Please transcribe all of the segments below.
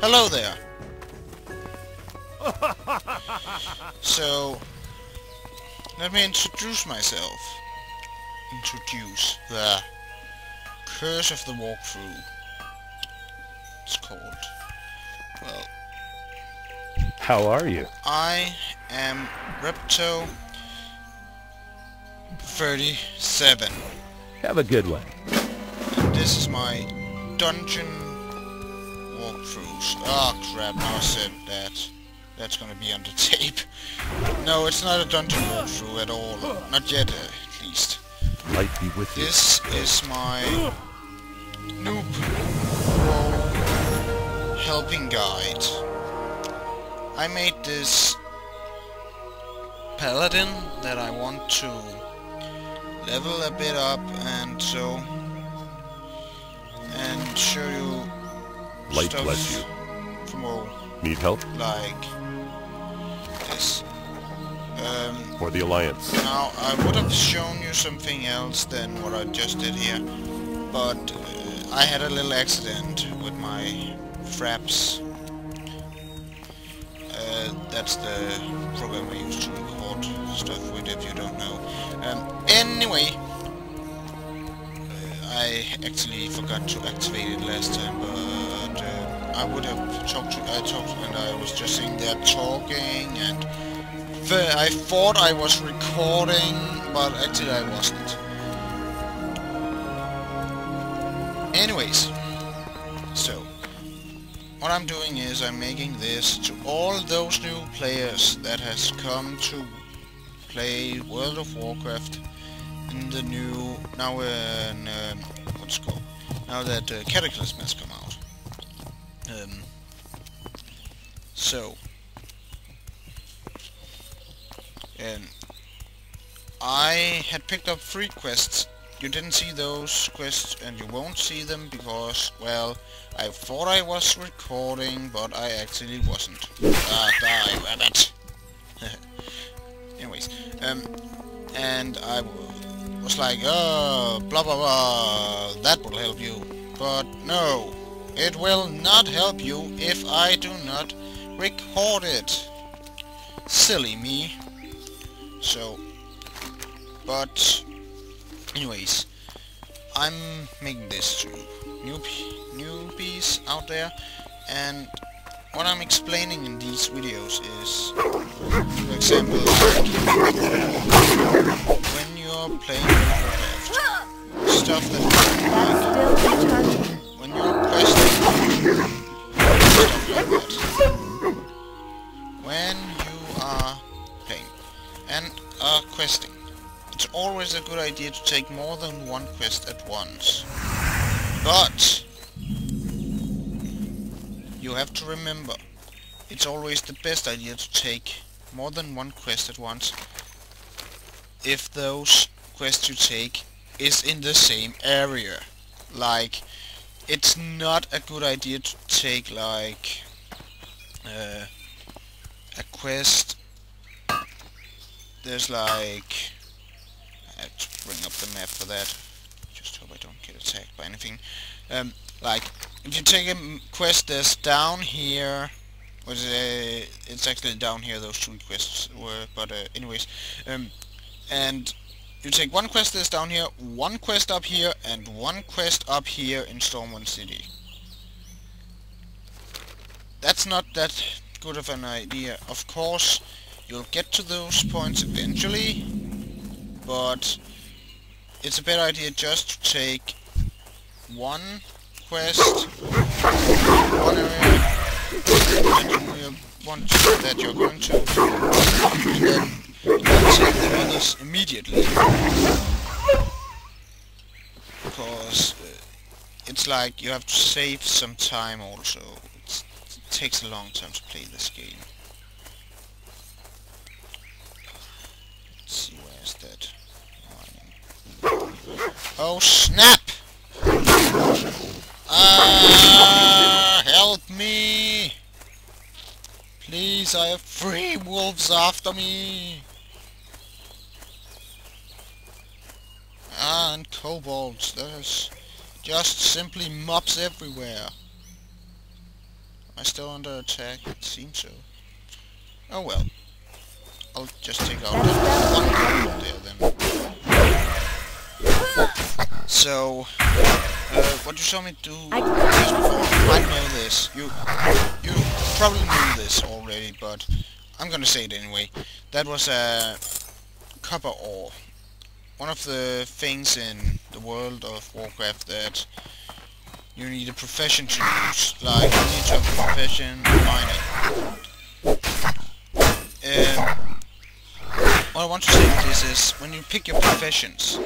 Hello there. So, let me introduce myself. Introduce the Curse of the Walkthrough. It's called. Well, how are you? I am ripto37. Have a good one. And this is my dungeon walkthroughs. Oh crap, now I said that. That's gonna be on the tape. No, it's not a dungeon walkthrough at all. Not yet, at least. Light be with you. This is my noob role helping guide. I made this paladin that I want to level a bit up and so, and show you Light stuff bless you. from WoW, Need help? like this. For the Alliance. Now, I would have shown you something else than what I just did here, but I had a little accident with my fraps. That's the program I use to record stuff with, if you don't know. Anyway, I actually forgot to activate it last time, but I would have talked and I was just sitting there talking, and I thought I was recording, but actually I wasn't. Anyways, so what I'm doing is I'm making this to all those new players that has come to play World of Warcraft in the new, now what's it called? Now that Cataclysm has come out. So I had picked up 3 quests. You didn't see those quests, and you won't see them because, well, I thought I was recording, but I actually wasn't. Die, rabbit! Anyways, and I was like, oh, blah blah blah, that will help you. But no, it will not help you if I do not record it. Silly me. So, but anyways, I'm making this to newbies out there, and what I'm explaining in these videos is, for example, like when you're playing Warcraft, stuff that like when you're questing, stuff like that. When you are playing and are questing, it's always a good idea to take more than one quest at once. But you have to remember, it's always the best idea to take more than one quest at once if those quests you take is in the same area. Like, it's not a good idea to take like a quest. There's like, I have to bring up the map for that. Just hope I don't get attacked by anything. Like, if you take a quest that's down here, it's actually down here, those 2 quests were, but anyways, and you take one quest that's down here, one quest up here, and one quest up here in Stormwind City. That's not that good of an idea. Of course, you'll get to those points eventually, but it's a better idea just to take one quest, one area that you're going to, and then take the others immediately, because it's like you have to save some time also. It takes a long time to play this game. Let's see, where is that? Oh snap! Help me! Please, I have 3 wolves after me! And kobolds, there's just simply mobs everywhere. Am I still under attack? It seems so. Oh well. I'll just take out that one there then. So, what you saw me do just before, you might know this. You probably knew this already, but I'm gonna say it anyway. That was a copper ore. One of the things in the world of Warcraft that you need a profession to use. Like, you need to have a profession mining. What I want to say with this is, when you pick your professions,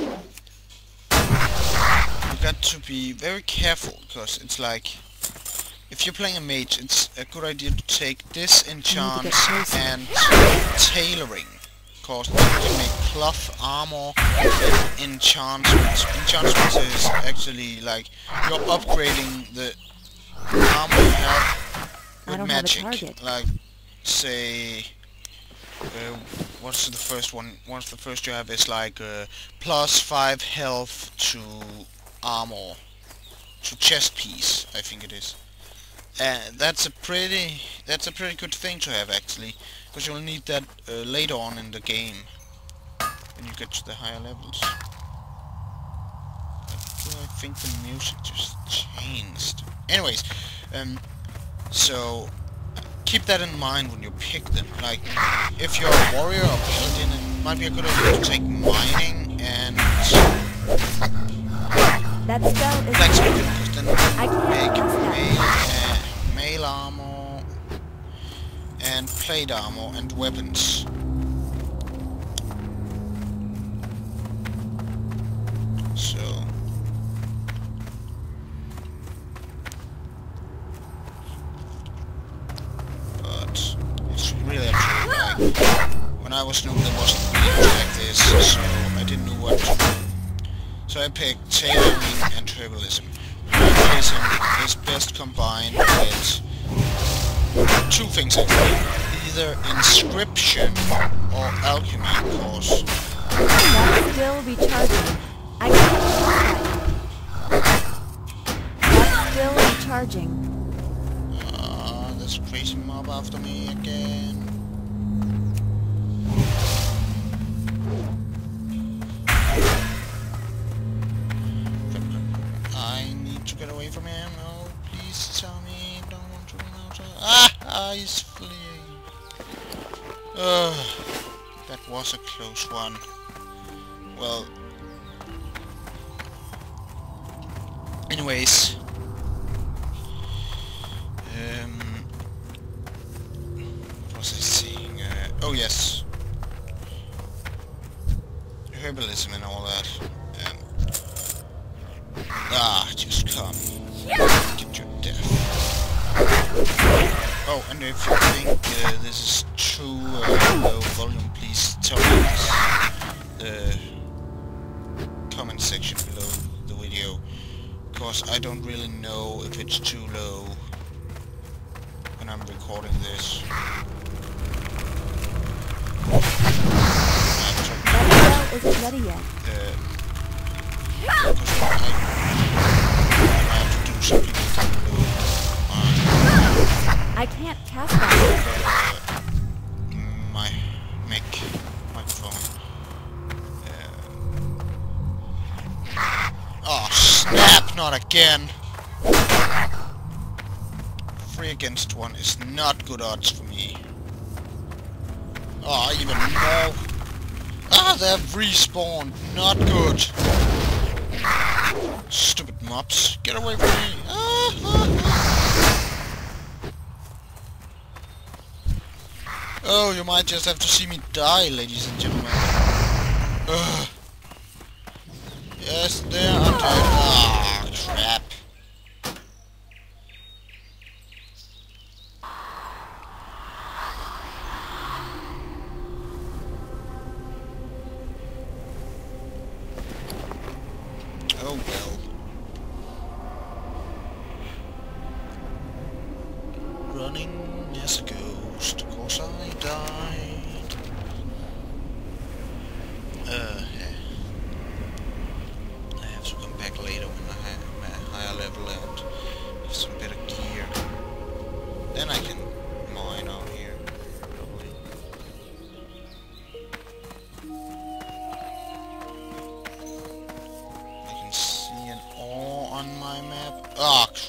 you got to be very careful, because it's like, if you're playing a mage, it's a good idea to take disenchants and tailoring, because you can make cloth armor and enchantments. Enchantments is actually like, you're upgrading the armor you have with magic. Like, say, what's the first one? One of the first you have is like plus 5 health to armor, to chest piece, I think it is. That's a pretty good thing to have actually, because you'll need that later on in the game when you get to the higher levels. I think the music just changed. Anyways, so keep that in mind when you pick them. Like, if you're a warrior or paladin, it might be a good idea to take mining and blacksmithing, because then you can make mail armor and plate armor and weapons. So really up to you. Like, when I was noob, there wasn't really like this, so I didn't know what to do. So I picked tailoring and herbalism. Herbalism is best combined with two things actually, either inscription or alchemy, of course. That's still recharging. I can't. That's still recharging. There's a crazy mob after me again. I need to get away from him. No, please tell me you don't want to run out. Ah, he's fleeing. That was a close one. Well, anyways. What was I saying? Oh yes, herbalism and all that. Just come, get your death. Oh, and if you think this is too low volume, please tell me the comment section below the video, because I don't really know if it's too low when I'm recording this. That spell isn't ready yet. I have to do something I can't cast that. My microphone. Oh snap! Not again. 3 against 1 is not good odds for me. Oh, even more. They've respawned. Not good. Stupid mobs. Get away from me. Oh, you might just have to see me die, ladies and gentlemen. Yes, there, I'm dead. Ah, crap. Oh well. Running as a ghost, 'cause I died. I have to come back later when I have a higher level and have some better gear.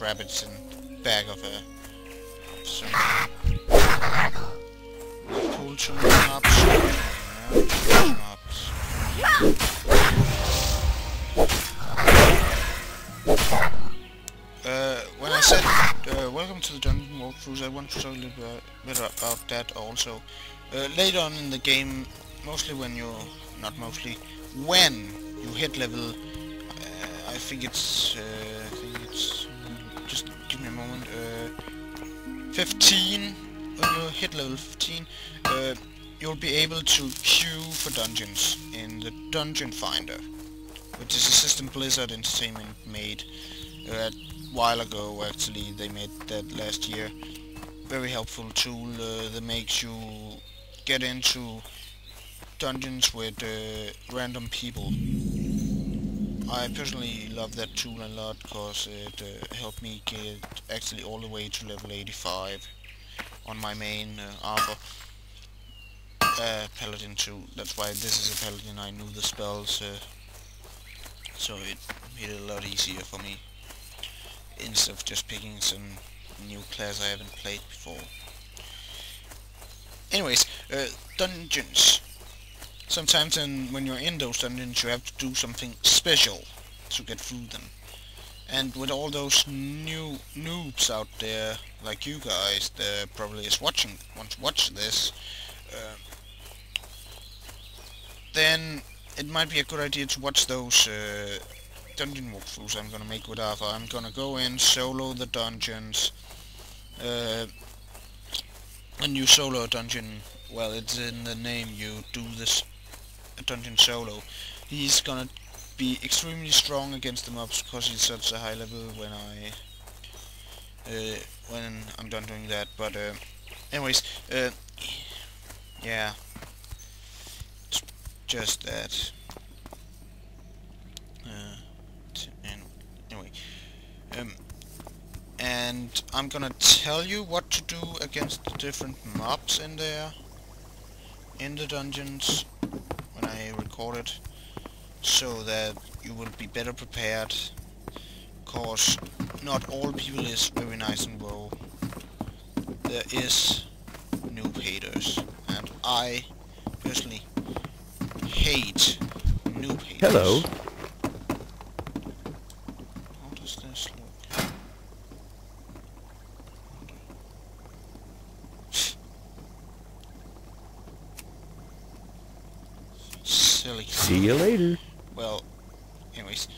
rabbits in back of a something. Pull some mobs. When I said welcome to the dungeon walkthroughs, I want to talk a little bit about that also. Later on in the game, mostly when you're when you hit level, I think it's just give me a moment. 15. When you hit level 15, you'll be able to queue for dungeons in the Dungeon Finder, which is a system Blizzard Entertainment made a while ago. Actually, they made that last year. Very helpful tool that makes you get into dungeons with random people. I personally love that tool a lot because it helped me get actually all the way to level 85 on my main Arthur Paladin too. That's why this is a Paladin. I knew the spells, so it made it a lot easier for me instead of just picking some new class I haven't played before. Anyways, dungeons. Sometimes when you're in those dungeons you have to do something special to get through them. And with all those new noobs out there, like you guys, that probably want to watch this, then it might be a good idea to watch those dungeon walkthroughs I'm gonna make with Arthur. I'm gonna go in, solo the dungeons. When you solo a dungeon, well, it's in the name, you do this dungeon solo. He's gonna be extremely strong against the mobs because he's such a high level when I'm done doing that. But anyways, yeah, it's just that. Anyway, and I'm gonna tell you what to do against the different mobs in there, in the dungeons, when I record it, so that you will be better prepared, cause not all people is very nice in WoW. There is noob haters, and I personally hate noob haters. Hello. How does this look? Silly. See you later. Well, anyways,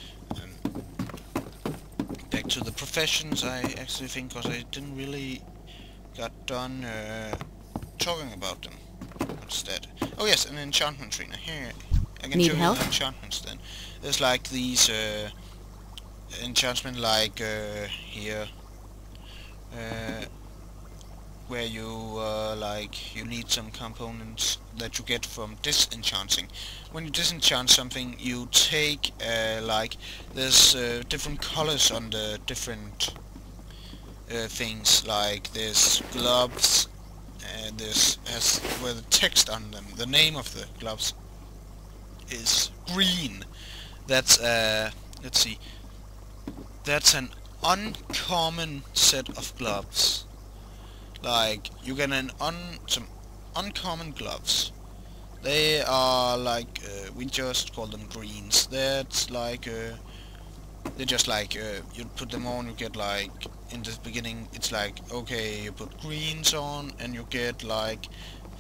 back to the professions. I actually think, because I didn't really got done talking about them. What's that? Oh yes, an enchantment trainer. Here, I can show you the enchantments then. There's like these enchantment like here, where you like you need some components that you get from disenchanting. When you disenchant something, you take like there's different colors on the different things. Like there's gloves, and this has where the text on them, the name of the gloves is green. That's let's see. That's an uncommon set of gloves. Like you get some uncommon gloves. They are like we just call them greens. That's like they're just like you put them on, you get like in the beginning it's like okay, you put greens on and you get like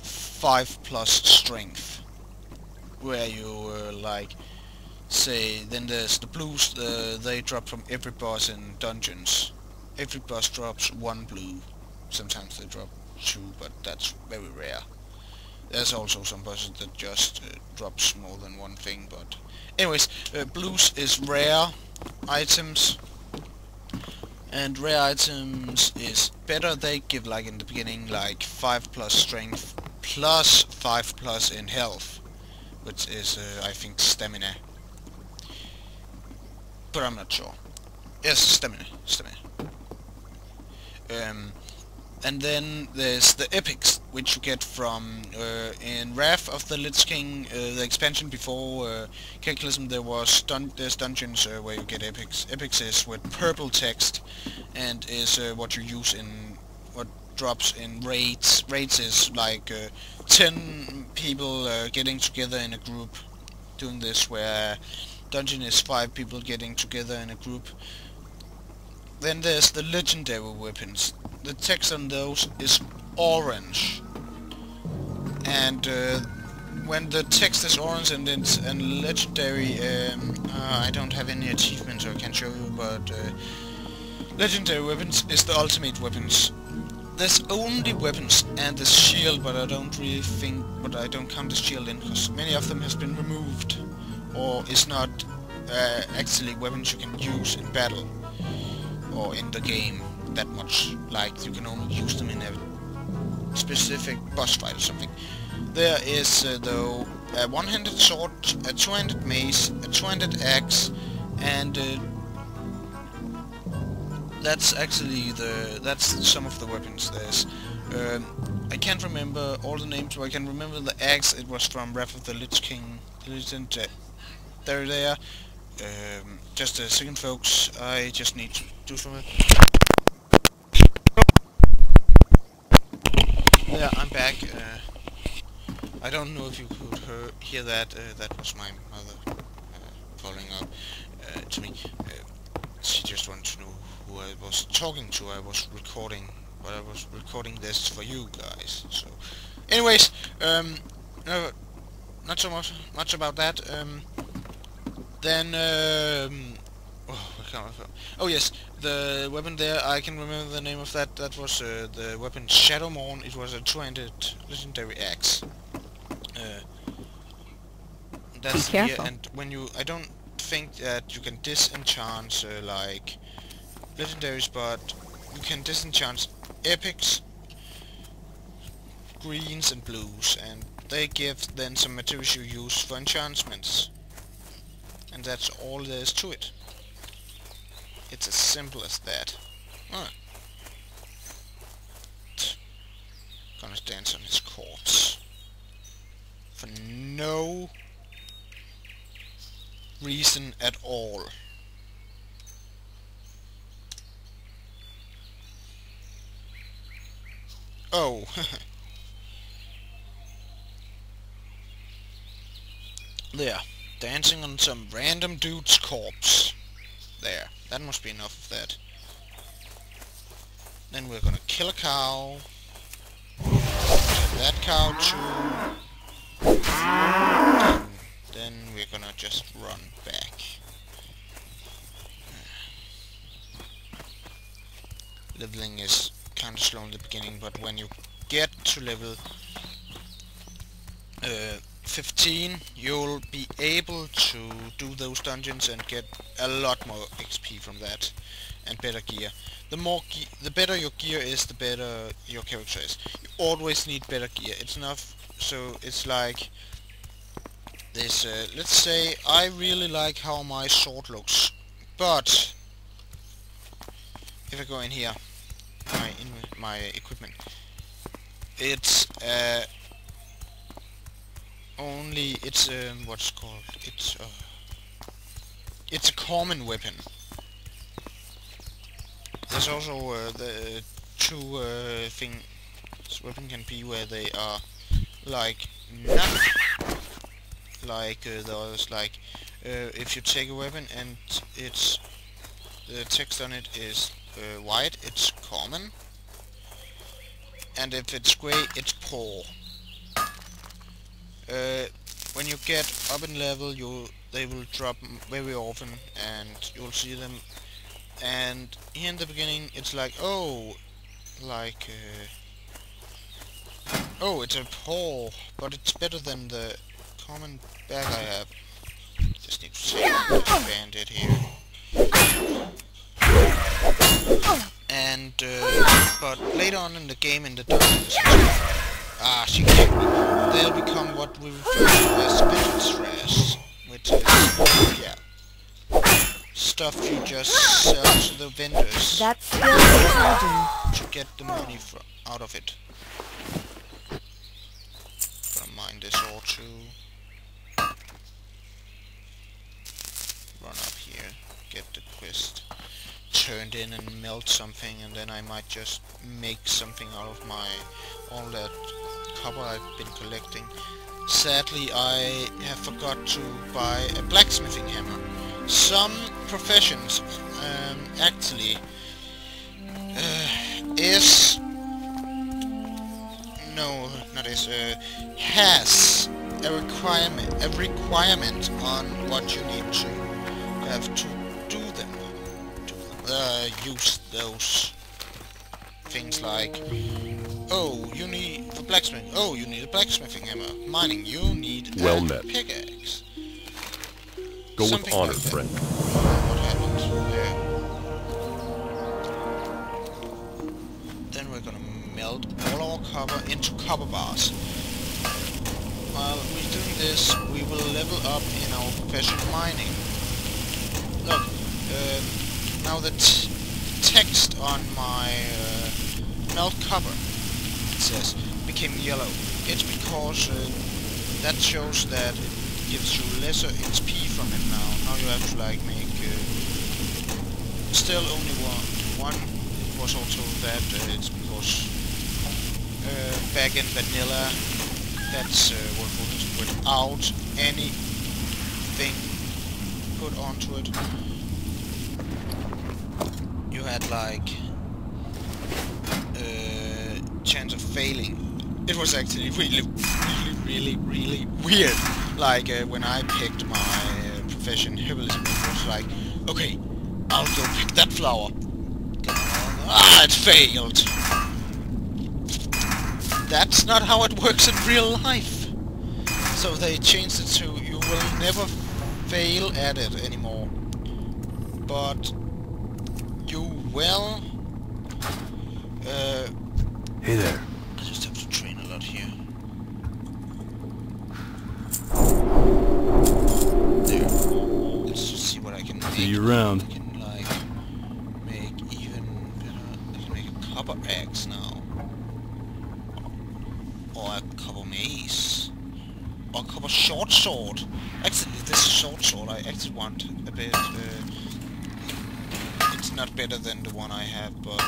5+ strength. Where you like say then there's the blues. They drop from every boss in dungeons. Every boss drops 1 blue. Sometimes they drop 2, but that's very rare. There's also some bosses that just drops more than 1 thing, but anyways, blues is rare items, and rare items is better. They give like in the beginning like 5+ strength plus 5+ in health, which is I think stamina, but I'm not sure. Yes, stamina. And then there's the epics, which you get from in Wrath of the Lich King, the expansion before Cataclysm. There's dungeons where you get epics. Epics is with purple text, and is what you use in what drops in raids. Raids is like 10 people getting together in a group doing this, where dungeon is 5 people getting together in a group. Then there's the legendary weapons. The text on those is orange, and when the text is orange and it's a legendary, I don't have any achievements I can show you, but legendary weapons is the ultimate weapons. There's only weapons and the shield, but I don't count the shield in, because many of them has been removed, or is not actually weapons you can use in battle or in the game that much. Like, you can only use them in a specific boss fight or something. There is though a one-handed sword, a two-handed mace, a two-handed axe, and that's some of the weapons. There's I can't remember all the names, but I can remember the axe. It was from Wrath of the Lich King. They're there. Just a second, folks. I just need to do something. Yeah, I'm back. I don't know if you could hear that. That was my mother calling up to me. She just wanted to know who I was talking to. I was recording, but I was recording this for you guys. So, anyways, no, not so much about that. Then, oh yes, the weapon there, I can remember the name of that. That was the weapon Shadowmourne. It was a two-handed legendary axe. That's Be careful. And when you, I don't think that you can disenchant like legendaries, but you can disenchant epics, greens and blues, and they give then some materials you use for enchantments. And that's all there is to it. It's as simple as that. Gonna dance on his corpse. For no reason at all. Oh. There. Dancing on some random dude's corpse. There. That must be enough of that. Then we're gonna kill a cow. That cow too. And then we're gonna just run back. Leveling is kinda slow in the beginning, but when you get to level 15, you'll be able to do those dungeons and get a lot more XP from that, and better gear. The better your gear is, the better your character is. You always need better gear. It's enough. So it's like this. Let's say I really like how my sword looks, but if I go in here, my equipment, it's only, it's what's called, it's a common weapon. There's also the two things weapon can be where they are like not like the others. Like if you take a weapon and it's the text on it is white, it's common, and if it's grey, it's poor. When you get up in level, they will drop very often, and you'll see them. And here in the beginning, it's like, oh, it's a poor, but it's better than the common bag I have. Just need to expand it here. And but later on in the game, in the dungeons, she kicked me. They'll become what we refer to as vintage trash, which is, yeah, stuff you just sell to the vendors. That's still charging. get the money out of it. Gonna mine this ore too. Run up here, get the quest turned in and melt something, and then I might just make something out of all that copper I've been collecting. Sadly, I have forgot to buy a blacksmithing hammer. Some professions actually has a requirement on what you need to have to do them. Use those things like, oh, you need the blacksmith. Oh, you need a blacksmithing hammer. Mining, you need well a met. pickaxe. Go Something with honor, like that. friend. What happened there? Then we're gonna melt all our copper into copper bars. While we're doing this, we will level up in our profession mining. Look, now the text on my melt copper, it says, became yellow. It's because that shows that it gives you lesser XP from it now. Now you have to like make still only one. It was also that it's because back in vanilla, that's what was without anything put onto it. You had like chance of failing. It was actually really weird. Like when I picked my profession herbalism, it was like, okay, I'll go pick that flower. Ah, it failed. That's not how it works in real life. So they changed it to you will never fail at it anymore. But you will. Hey there. I just have to train a lot here. There. Let's just see what I can make. See you around. I can like make even better. I can make a copper axe now. Or a copper mace. Or a copper short sword. Actually, this short sword I actually want a bit. It's not better than the one I have, but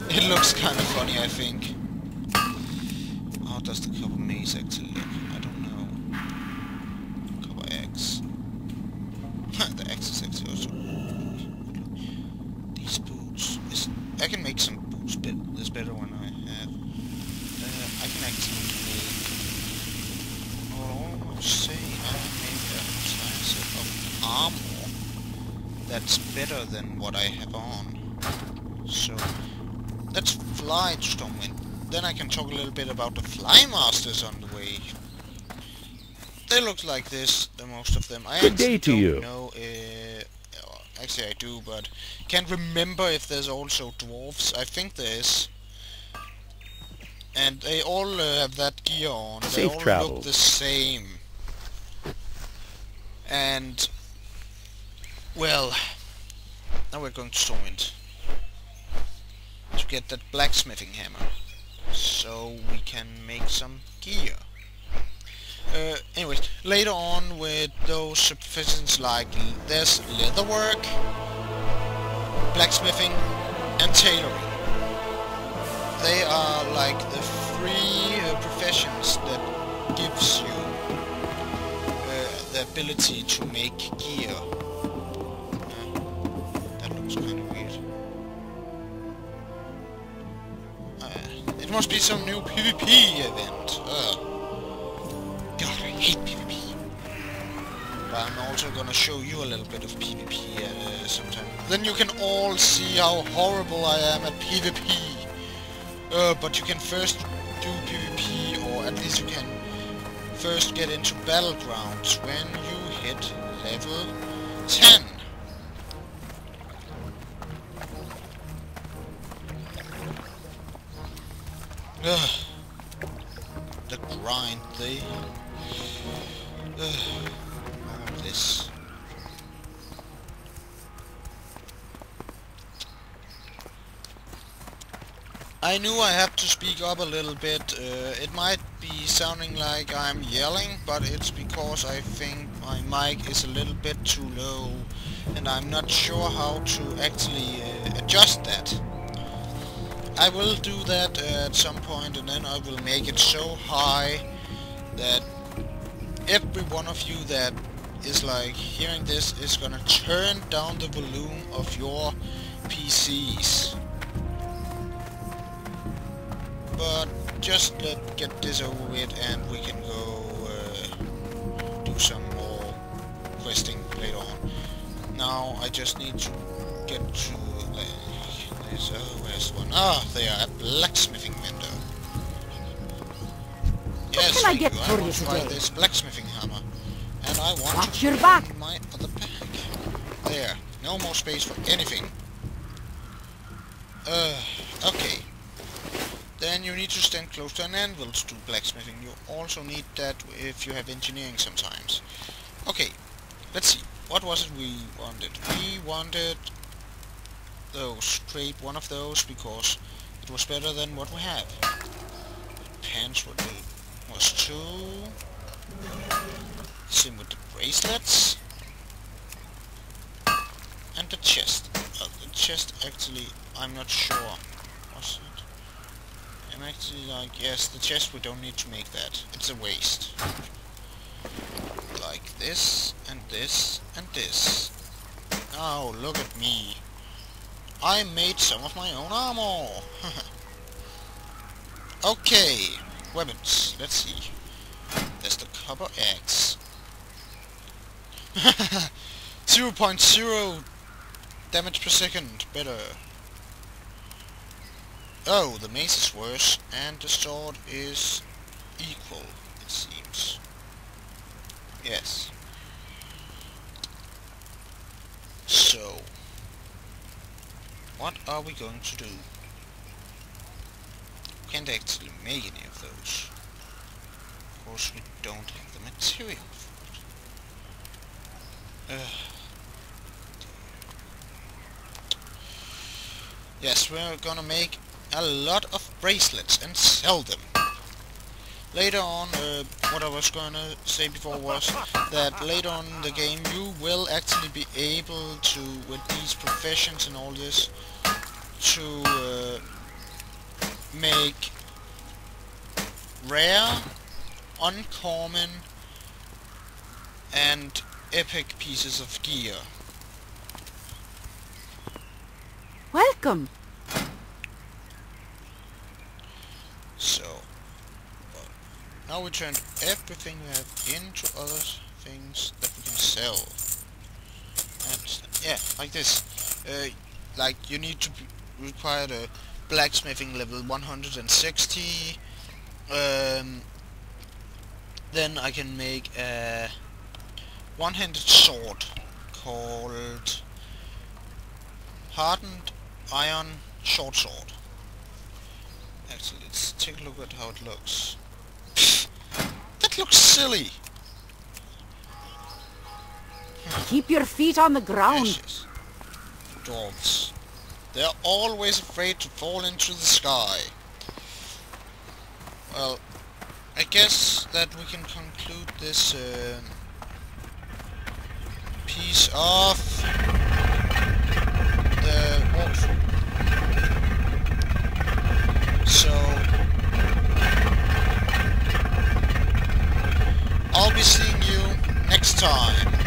it looks kind of funny, I think. How does the copper mace actually look? I don't know. Copper axe. The axe is actually also these boots. I can make some boots this better one I have. I can actually make. I'll almost say I can make a class of armor that's better than what I have on. So let's fly to Stormwind. Then I can talk a little bit about the Fly Masters on the way. They look like this, the most of them. I Good day to you. don't know. Actually, I do, but can't remember if there's also dwarves. I think there is. And they all have that gear on. They Safe all travels. look the same. And well, now we're going to Stormwind to get that blacksmithing hammer, so we can make some gear. Anyways, later on with those professions like there's leatherwork, blacksmithing, and tailoring. They are like the three professions that gives you the ability to make gear. That looks kind of weird. It must be some new PvP event. God, I hate PvP. But I'm also gonna show you a little bit of PvP sometime. Then you can all see how horrible I am at PvP. But you can first do PvP, or at least you can first get into Battlegrounds when you hit level 10. The grind, all this. I knew I had to speak up a little bit. It might be sounding like I'm yelling, but it's because I think my mic is a little bit too low, and I'm not sure how to actually adjust that. I will do that at some point, and then I will make it so high that every one of you that is like hearing this is gonna turn down the volume of your PCs. But just let's get this over with and we can go do some more questing later on. Now I just need to get to this. Oh, where's one? Ah, they are a blacksmithing vendor. Yes, What can I get for you want to buy today? this blacksmithing hammer, and I want Watch to your put back. it in my other bag. There, no more space for anything. Okay. Then you need to stand close to an anvil to do blacksmithing. You also need that if you have engineering sometimes. Okay, let's see. What was it we wanted? We wanted those. Scrape one of those because it was better than what we have. Pants was 2. Same with the bracelets. And the chest. The chest actually, I'm not sure. Was it? I'm actually like, yes, the chest, we don't need to make that. It's a waste. Like this, and this, and this. Oh, look at me. I made some of my own armor. Okay, weapons. Let's see. There's the copper axe. 0.0 damage per second. Better. Oh, the mace is worse, and the sword is equal, it seems. Yes. So, what are we going to do? We can't actually make any of those. Of course, we don't have the material for it. Yes, we're gonna make a lot of bracelets and sell them. Later on, what I was gonna say before was that later on in the game you will actually be able to, with these professions and all this, to make rare, uncommon and epic pieces of gear. Welcome. So, now we turn everything we have into other things that we can sell. And yeah, like this. Like you need to require the blacksmithing level 160. Then I can make a one-handed sword called hardened iron short sword. Actually, let's take a look at how it looks. That looks silly! Keep your feet on the ground. Yes. Dwarves. They're always afraid to fall into the sky. Well, I guess that we can conclude this piece of the walkthrough. So, I'll be seeing you next time.